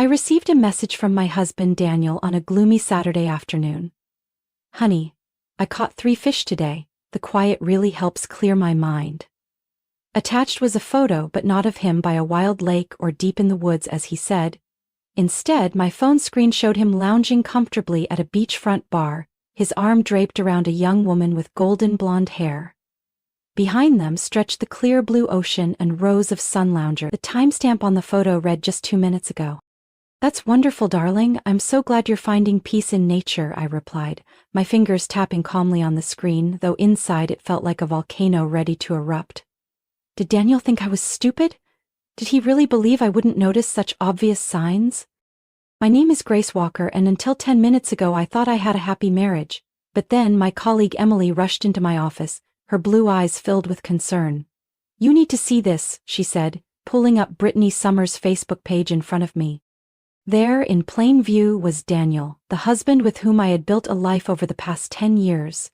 I received a message from my husband Daniel on a gloomy Saturday afternoon. Honey, I caught 3 fish today. The quiet really helps clear my mind. Attached was a photo, but not of him by a wild lake or deep in the woods as he said. Instead, my phone screen showed him lounging comfortably at a beachfront bar, his arm draped around a young woman with golden blonde hair. Behind them stretched the clear blue ocean and rows of sun loungers. The timestamp on the photo read just 2 minutes ago. That's wonderful, darling. I'm so glad you're finding peace in nature, I replied, my fingers tapping calmly on the screen, though inside it felt like a volcano ready to erupt. Did Daniel think I was stupid? Did he really believe I wouldn't notice such obvious signs? My name is Grace Walker, and until 10 minutes ago I thought I had a happy marriage. But then my colleague Emily rushed into my office, her blue eyes filled with concern. You need to see this, she said, pulling up Brittany Summers' Facebook page in front of me. There, in plain view, was Daniel, the husband with whom I had built a life over the past 10 years.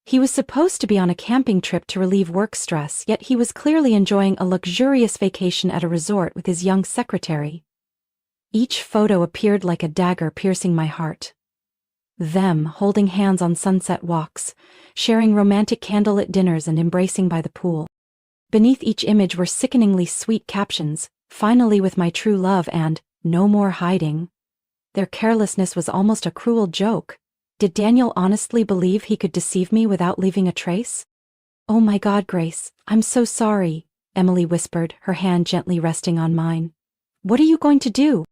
He was supposed to be on a camping trip to relieve work stress, yet he was clearly enjoying a luxurious vacation at a resort with his young secretary. Each photo appeared like a dagger piercing my heart. Them holding hands on sunset walks, sharing romantic candlelit dinners and embracing by the pool. Beneath each image were sickeningly sweet captions, "Finally with my true love" and "No more hiding." Their carelessness was almost a cruel joke. Did Daniel honestly believe he could deceive me without leaving a trace? Oh my God, Grace, I'm so sorry, Emily whispered, her hand gently resting on mine. What are you going to do?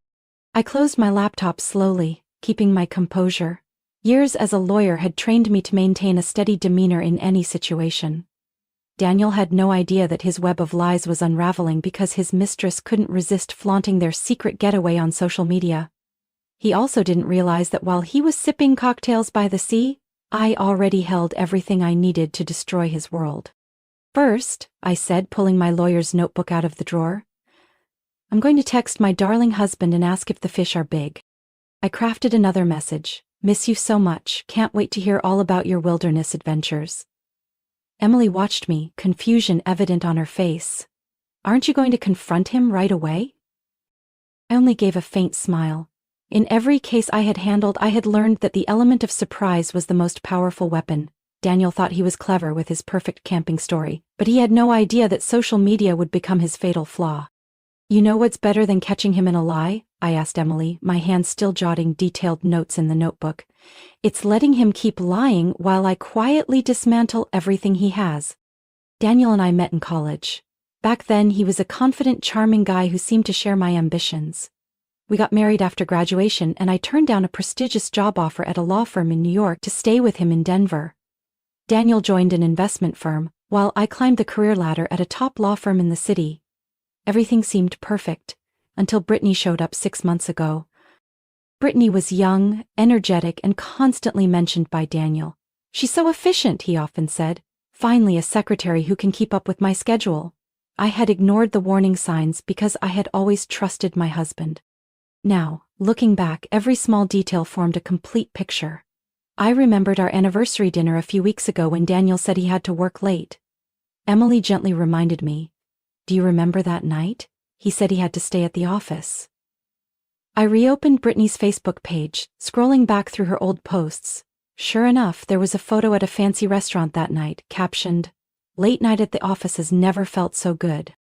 I closed my laptop slowly, keeping my composure. Years as a lawyer had trained me to maintain a steady demeanor in any situation. Daniel had no idea that his web of lies was unraveling because his mistress couldn't resist flaunting their secret getaway on social media. He also didn't realize that while he was sipping cocktails by the sea, I already held everything I needed to destroy his world. First, I said, pulling my lawyer's notebook out of the drawer, I'm going to text my darling husband and ask if the fish are big. I crafted another message. Miss you so much, can't wait to hear all about your wilderness adventures. Emily watched me, confusion evident on her face. Aren't you going to confront him right away? I only gave a faint smile. In every case I had handled, I had learned that the element of surprise was the most powerful weapon. Daniel thought he was clever with his perfect camping story, but he had no idea that social media would become his fatal flaw. You know what's better than catching him in a lie? I asked Emily, my hand still jotting detailed notes in the notebook. It's letting him keep lying while I quietly dismantle everything he has. Daniel and I met in college. Back then he was a confident, charming guy who seemed to share my ambitions. We got married after graduation, and I turned down a prestigious job offer at a law firm in New York to stay with him in Denver. Daniel joined an investment firm, while I climbed the career ladder at a top law firm in the city. Everything seemed perfect, until Brittany showed up 6 months ago. Brittany was young, energetic, and constantly mentioned by Daniel. She's so efficient, he often said. Finally, a secretary who can keep up with my schedule. I had ignored the warning signs because I had always trusted my husband. Now, looking back, every small detail formed a complete picture. I remembered our anniversary dinner a few weeks ago when Daniel said he had to work late. Emily gently reminded me, "Do you remember that night? He said he had to stay at the office." I reopened Brittany's Facebook page, scrolling back through her old posts. Sure enough, there was a photo at a fancy restaurant that night, captioned, "Late night at the office has never felt so good."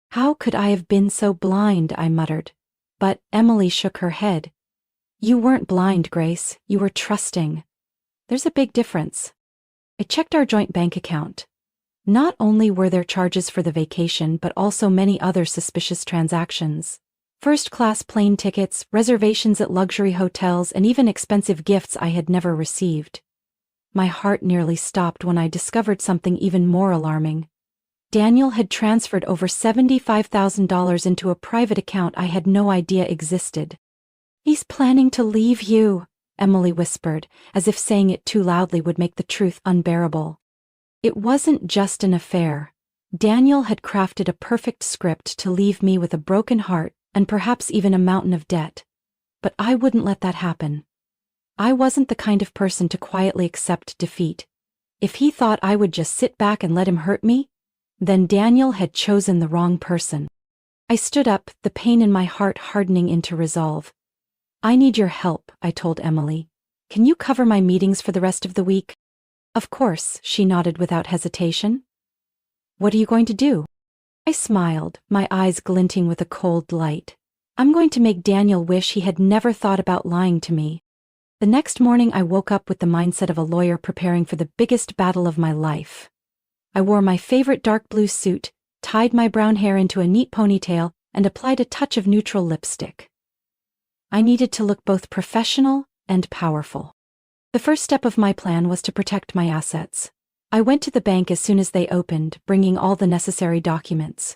How could I have been so blind, I muttered. But Emily shook her head. You weren't blind, Grace, you were trusting. There's a big difference. I checked our joint bank account. Not only were there charges for the vacation, but also many other suspicious transactions. First-class plane tickets, reservations at luxury hotels, and even expensive gifts I had never received. My heart nearly stopped when I discovered something even more alarming. Daniel had transferred over $75,000 into a private account I had no idea existed. He's planning to leave you, Emily whispered, as if saying it too loudly would make the truth unbearable. It wasn't just an affair. Daniel had crafted a perfect script to leave me with a broken heart and perhaps even a mountain of debt. But I wouldn't let that happen. I wasn't the kind of person to quietly accept defeat. If he thought I would just sit back and let him hurt me, then Daniel had chosen the wrong person. I stood up, the pain in my heart hardening into resolve. I need your help, I told Emily. Can you cover my meetings for the rest of the week? Of course, she nodded without hesitation. What are you going to do? I smiled, my eyes glinting with a cold light. I'm going to make Daniel wish he had never thought about lying to me. The next morning I woke up with the mindset of a lawyer preparing for the biggest battle of my life. I wore my favorite dark blue suit, tied my brown hair into a neat ponytail, and applied a touch of neutral lipstick. I needed to look both professional and powerful. The first step of my plan was to protect my assets. I went to the bank as soon as they opened, bringing all the necessary documents.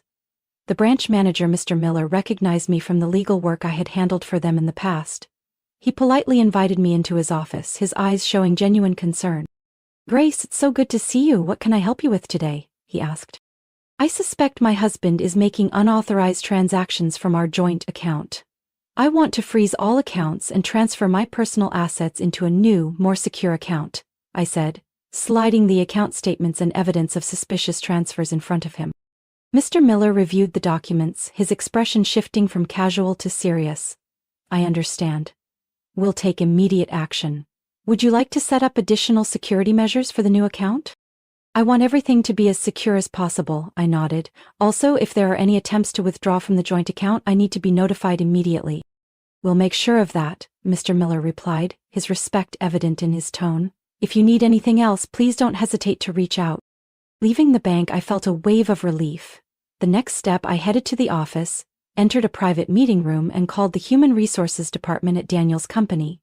The branch manager, Mr. Miller, recognized me from the legal work I had handled for them in the past. He politely invited me into his office, his eyes showing genuine concern. Grace, it's so good to see you. What can I help you with today? He asked. I suspect my husband is making unauthorized transactions from our joint account. I want to freeze all accounts and transfer my personal assets into a new, more secure account, I said, sliding the account statements and evidence of suspicious transfers in front of him. Mr. Miller reviewed the documents, his expression shifting from casual to serious. I understand. We'll take immediate action. Would you like to set up additional security measures for the new account? I want everything to be as secure as possible, I nodded. Also, if there are any attempts to withdraw from the joint account, I need to be notified immediately. We'll make sure of that, Mr. Miller replied, his respect evident in his tone. If you need anything else, please don't hesitate to reach out. Leaving the bank, I felt a wave of relief. The next step, I headed to the office, entered a private meeting room, and called the Human Resources Department at Daniel's company.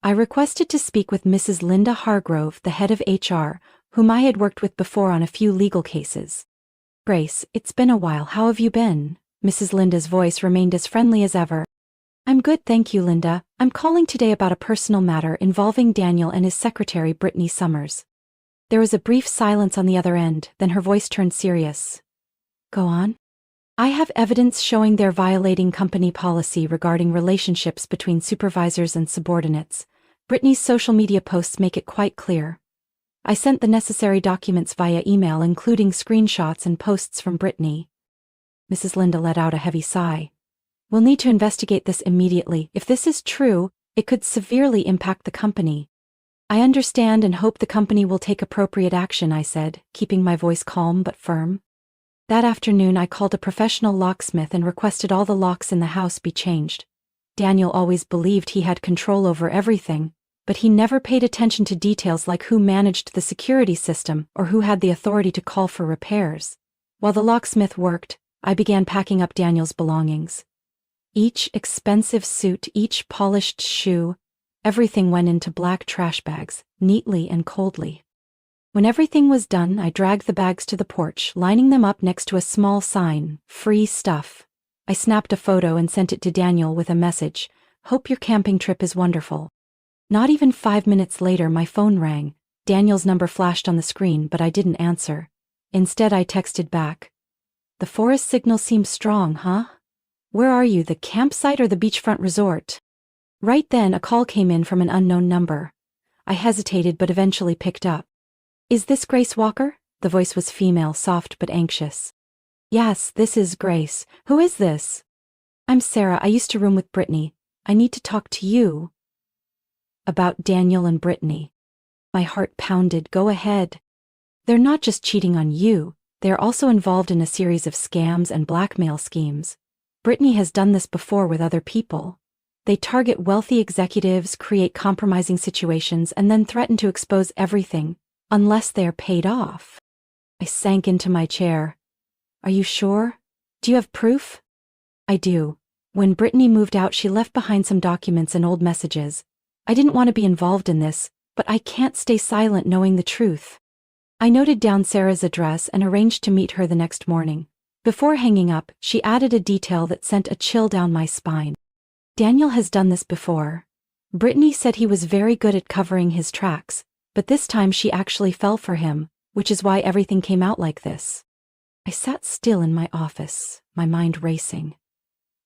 I requested to speak with Mrs. Linda Hargrove, the head of HR, whom I had worked with before on a few legal cases. Grace, it's been a while. How have you been? Mrs. Linda's voice remained as friendly as ever. I'm good, thank you, Linda. I'm calling today about a personal matter involving Daniel and his secretary, Brittany Summers. There was a brief silence on the other end, then her voice turned serious. Go on. I have evidence showing they're violating company policy regarding relationships between supervisors and subordinates. Brittany's social media posts make it quite clear. I sent the necessary documents via email, including screenshots and posts from Brittany. Mrs. Linda let out a heavy sigh. We'll need to investigate this immediately. If this is true, it could severely impact the company. I understand and hope the company will take appropriate action, I said, keeping my voice calm but firm. That afternoon I called a professional locksmith and requested all the locks in the house be changed. Daniel always believed he had control over everything, but he never paid attention to details like who managed the security system or who had the authority to call for repairs. While the locksmith worked, I began packing up Daniel's belongings. Each expensive suit, each polished shoe, everything went into black trash bags, neatly and coldly. When everything was done, I dragged the bags to the porch, lining them up next to a small sign, "Free Stuff." I snapped a photo and sent it to Daniel with a message, "Hope your camping trip is wonderful." Not even 5 minutes later, my phone rang. Daniel's number flashed on the screen, but I didn't answer. Instead, I texted back. The forest signal seems strong, huh? Where are you, the campsite or the beachfront resort? Right then, a call came in from an unknown number. I hesitated but eventually picked up. Is this Grace Walker? The voice was female, soft but anxious. Yes, this is Grace. Who is this? I'm Sarah. I used to room with Brittany. I need to talk to you. About Daniel and Brittany. My heart pounded. Go ahead. They're not just cheating on you, they're also involved in a series of scams and blackmail schemes. Brittany has done this before with other people. They target wealthy executives, create compromising situations, and then threaten to expose everything, unless they are paid off. I sank into my chair. Are you sure? Do you have proof? I do. When Brittany moved out, she left behind some documents and old messages. I didn't want to be involved in this, but I can't stay silent knowing the truth. I noted down Sarah's address and arranged to meet her the next morning. Before hanging up, she added a detail that sent a chill down my spine. Daniel has done this before. Brittany said he was very good at covering his tracks, but this time she actually fell for him, which is why everything came out like this. I sat still in my office, my mind racing.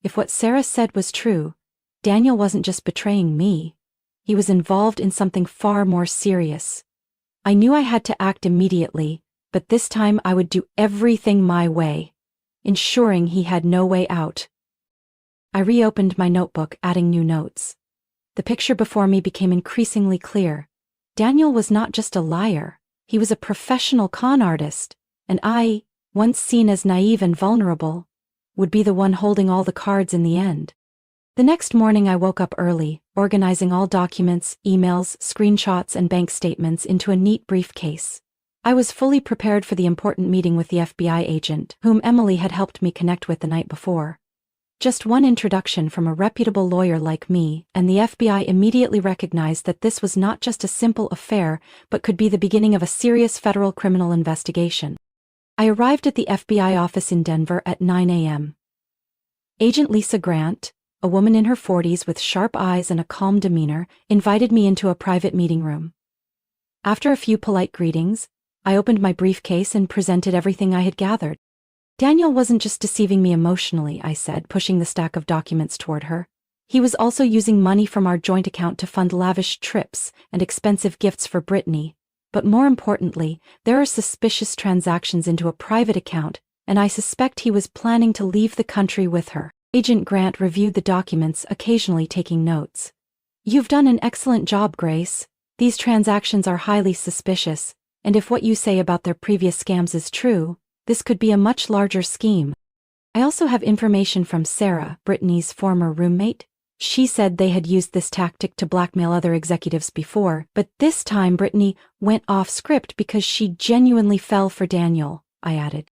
If what Sarah said was true, Daniel wasn't just betraying me. He was involved in something far more serious. I knew I had to act immediately, but this time I would do everything my way. ensuring he had no way out. I reopened my notebook, adding new notes. The picture before me became increasingly clear. Daniel was not just a liar, he was a professional con artist, and I, once seen as naive and vulnerable, would be the one holding all the cards in the end. The next morning I woke up early, organizing all documents, emails, screenshots, and bank statements into a neat briefcase. I was fully prepared for the important meeting with the FBI agent, whom Emily had helped me connect with the night before. Just one introduction from a reputable lawyer like me, and the FBI immediately recognized that this was not just a simple affair, but could be the beginning of a serious federal criminal investigation. I arrived at the FBI office in Denver at 9 a.m. Agent Lisa Grant, a woman in her 40s with sharp eyes and a calm demeanor, invited me into a private meeting room. After a few polite greetings, I opened my briefcase and presented everything I had gathered. Daniel wasn't just deceiving me emotionally, I said, pushing the stack of documents toward her. He was also using money from our joint account to fund lavish trips and expensive gifts for Brittany. But more importantly, there are suspicious transactions into a private account, and I suspect he was planning to leave the country with her. Agent Grant reviewed the documents, occasionally taking notes. You've done an excellent job, Grace. These transactions are highly suspicious, and if what you say about their previous scams is true, this could be a much larger scheme. I also have information from Sarah, Brittany's former roommate. She said they had used this tactic to blackmail other executives before, but this time Brittany went off script because she genuinely fell for Daniel, I added.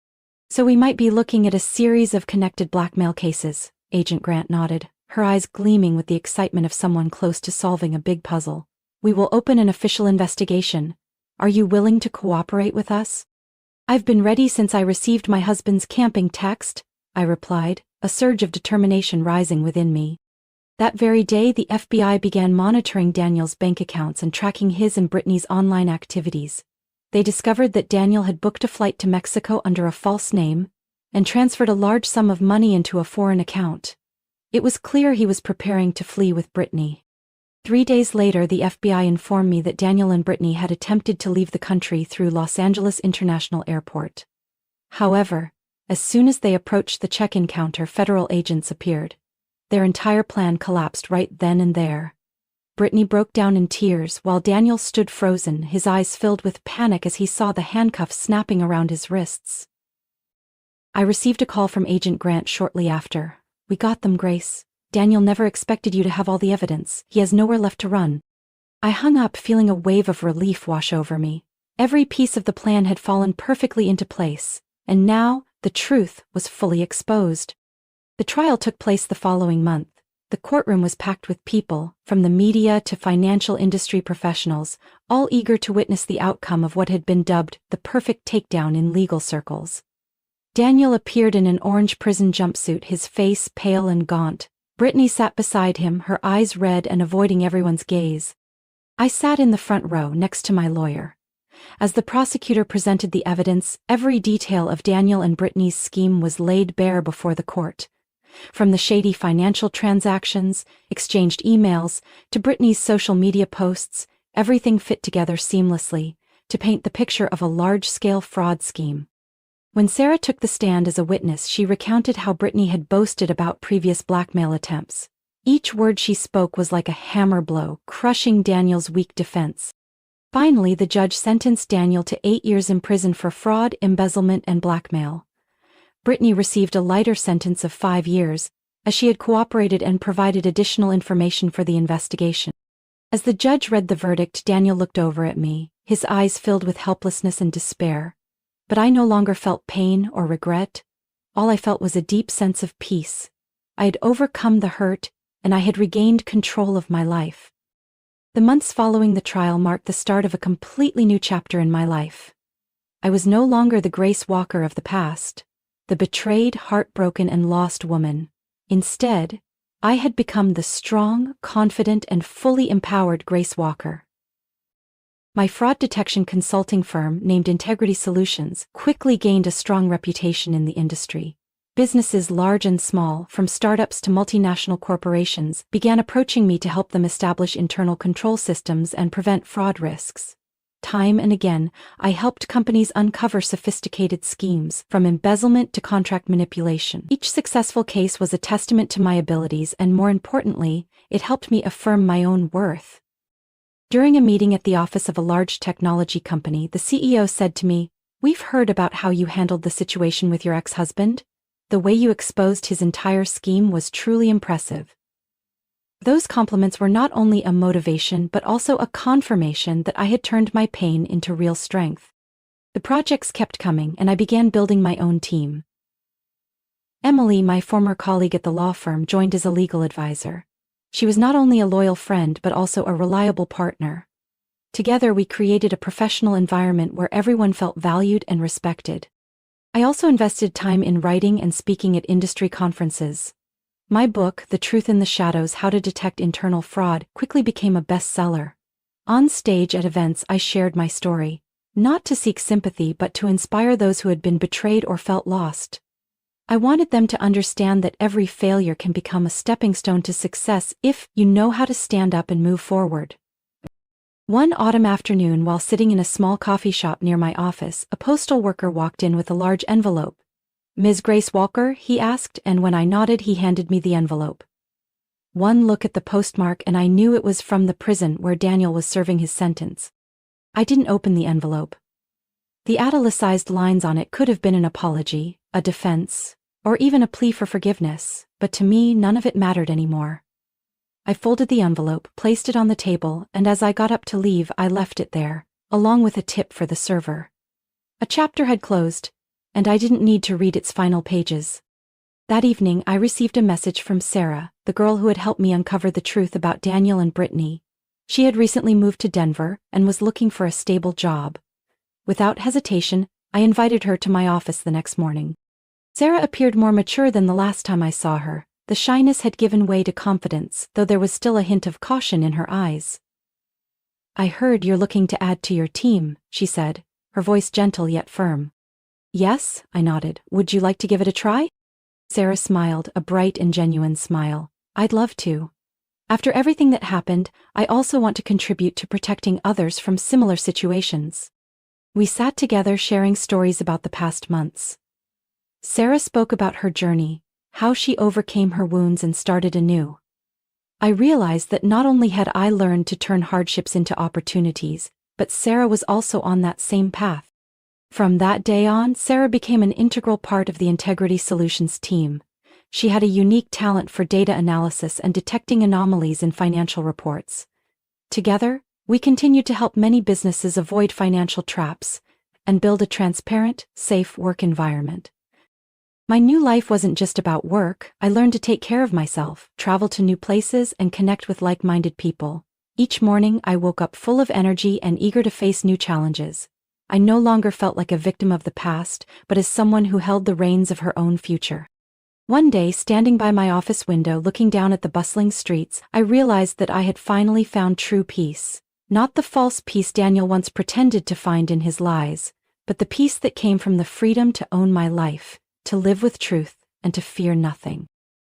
So we might be looking at a series of connected blackmail cases, Agent Grant nodded, her eyes gleaming with the excitement of someone close to solving a big puzzle. We will open an official investigation. Are you willing to cooperate with us? I've been ready since I received my husband's camping text, I replied, a surge of determination rising within me. That very day the FBI began monitoring Daniel's bank accounts and tracking his and Brittany's online activities. They discovered that Daniel had booked a flight to Mexico under a false name and transferred a large sum of money into a foreign account. It was clear he was preparing to flee with Brittany. 3 days later, the FBI informed me that Daniel and Brittany had attempted to leave the country through Los Angeles International Airport. However, as soon as they approached the check-in counter, federal agents appeared. Their entire plan collapsed right then and there. Brittany broke down in tears while Daniel stood frozen, his eyes filled with panic as he saw the handcuffs snapping around his wrists. I received a call from Agent Grant shortly after. We got them, Grace. Daniel never expected you to have all the evidence. He has nowhere left to run. I hung up, feeling a wave of relief wash over me. Every piece of the plan had fallen perfectly into place, and now the truth was fully exposed. The trial took place the following month. The courtroom was packed with people, from the media to financial industry professionals, all eager to witness the outcome of what had been dubbed the perfect takedown in legal circles. Daniel appeared in an orange prison jumpsuit, his face pale and gaunt. Brittany sat beside him, her eyes red and avoiding everyone's gaze. I sat in the front row next to my lawyer. As the prosecutor presented the evidence, every detail of Daniel and Brittany's scheme was laid bare before the court. From the shady financial transactions, exchanged emails, to Brittany's social media posts, everything fit together seamlessly to paint the picture of a large-scale fraud scheme. When Sarah took the stand as a witness, she recounted how Brittany had boasted about previous blackmail attempts. Each word she spoke was like a hammer blow, crushing Daniel's weak defense. Finally, the judge sentenced Daniel to 8 years in prison for fraud, embezzlement, and blackmail. Brittany received a lighter sentence of 5 years, as she had cooperated and provided additional information for the investigation. As the judge read the verdict, Daniel looked over at me, his eyes filled with helplessness and despair. But I no longer felt pain or regret. All I felt was a deep sense of peace. I had overcome the hurt, and I had regained control of my life. The months following the trial marked the start of a completely new chapter in my life. I was no longer the Grace Walker of the past, the betrayed, heartbroken, and lost woman. Instead, I had become the strong, confident, and fully empowered Grace Walker. My fraud detection consulting firm, named Integrity Solutions, quickly gained a strong reputation in the industry. Businesses large and small, from startups to multinational corporations, began approaching me to help them establish internal control systems and prevent fraud risks. Time and again, I helped companies uncover sophisticated schemes, from embezzlement to contract manipulation. Each successful case was a testament to my abilities, and more importantly, it helped me affirm my own worth. During a meeting at the office of a large technology company, the CEO said to me, "We've heard about how you handled the situation with your ex-husband. The way you exposed his entire scheme was truly impressive." Those compliments were not only a motivation but also a confirmation that I had turned my pain into real strength. The projects kept coming, and I began building my own team. Emily, my former colleague at the law firm, joined as a legal advisor. She was not only a loyal friend but also a reliable partner. Together we created a professional environment where everyone felt valued and respected. I also invested time in writing and speaking at industry conferences. My book, The Truth in the Shadows: How to Detect Internal Fraud, quickly became a bestseller. On stage at events, I shared my story, not to seek sympathy but to inspire those who had been betrayed or felt lost. I wanted them to understand that every failure can become a stepping stone to success if you know how to stand up and move forward. One autumn afternoon, while sitting in a small coffee shop near my office, a postal worker walked in with a large envelope. "Ms. Grace Walker?" he asked, and when I nodded, he handed me the envelope. One look at the postmark and I knew it was from the prison where Daniel was serving his sentence. I didn't open the envelope. The italicized lines on it could have been an apology, a defense, or even a plea for forgiveness, but to me none of it mattered anymore. I folded the envelope, placed it on the table, and as I got up to leave, I left it there, along with a tip for the server. A chapter had closed, and I didn't need to read its final pages. That evening, I received a message from Sarah, the girl who had helped me uncover the truth about Daniel and Brittany. She had recently moved to Denver and was looking for a stable job. Without hesitation, I invited her to my office the next morning. Sarah appeared more mature than the last time I saw her. The shyness had given way to confidence, though there was still a hint of caution in her eyes. "I heard you're looking to add to your team," she said, her voice gentle yet firm. "Yes," I nodded. "Would you like to give it a try?" Sarah smiled, a bright and genuine smile. "I'd love to. After everything that happened, I also want to contribute to protecting others from similar situations." We sat together sharing stories about the past months. Sarah spoke about her journey, how she overcame her wounds and started anew. I realized that not only had I learned to turn hardships into opportunities, but Sarah was also on that same path. From that day on, Sarah became an integral part of the Integrity Solutions team. She had a unique talent for data analysis and detecting anomalies in financial reports. Together, we continued to help many businesses avoid financial traps and build a transparent, safe work environment. My new life wasn't just about work. I learned to take care of myself, travel to new places, and connect with like-minded people. Each morning, I woke up full of energy and eager to face new challenges. I no longer felt like a victim of the past, but as someone who held the reins of her own future. One day, standing by my office window looking down at the bustling streets, I realized that I had finally found true peace. Not the false peace Daniel once pretended to find in his lies, but the peace that came from the freedom to own my life, to live with truth, and to fear nothing.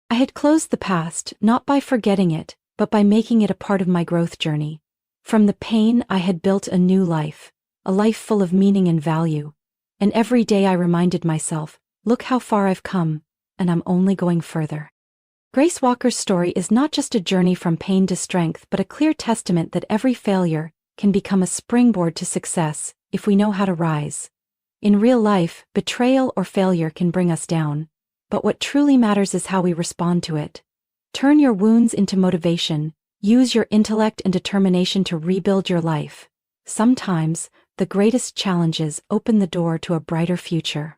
I had closed the past, not by forgetting it, but by making it a part of my growth journey. From the pain, I had built a new life, a life full of meaning and value. And every day I reminded myself, look how far I've come, and I'm only going further. Grace Walker's story is not just a journey from pain to strength, but a clear testament that every failure can become a springboard to success if we know how to rise. In real life, betrayal or failure can bring us down, but what truly matters is how we respond to it. Turn your wounds into motivation. Use your intellect and determination to rebuild your life. Sometimes, the greatest challenges open the door to a brighter future.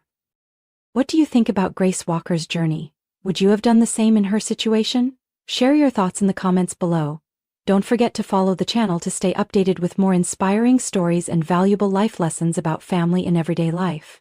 What do you think about Grace Walker's journey? Would you have done the same in her situation? Share your thoughts in the comments below. Don't forget to follow the channel to stay updated with more inspiring stories and valuable life lessons about family and everyday life.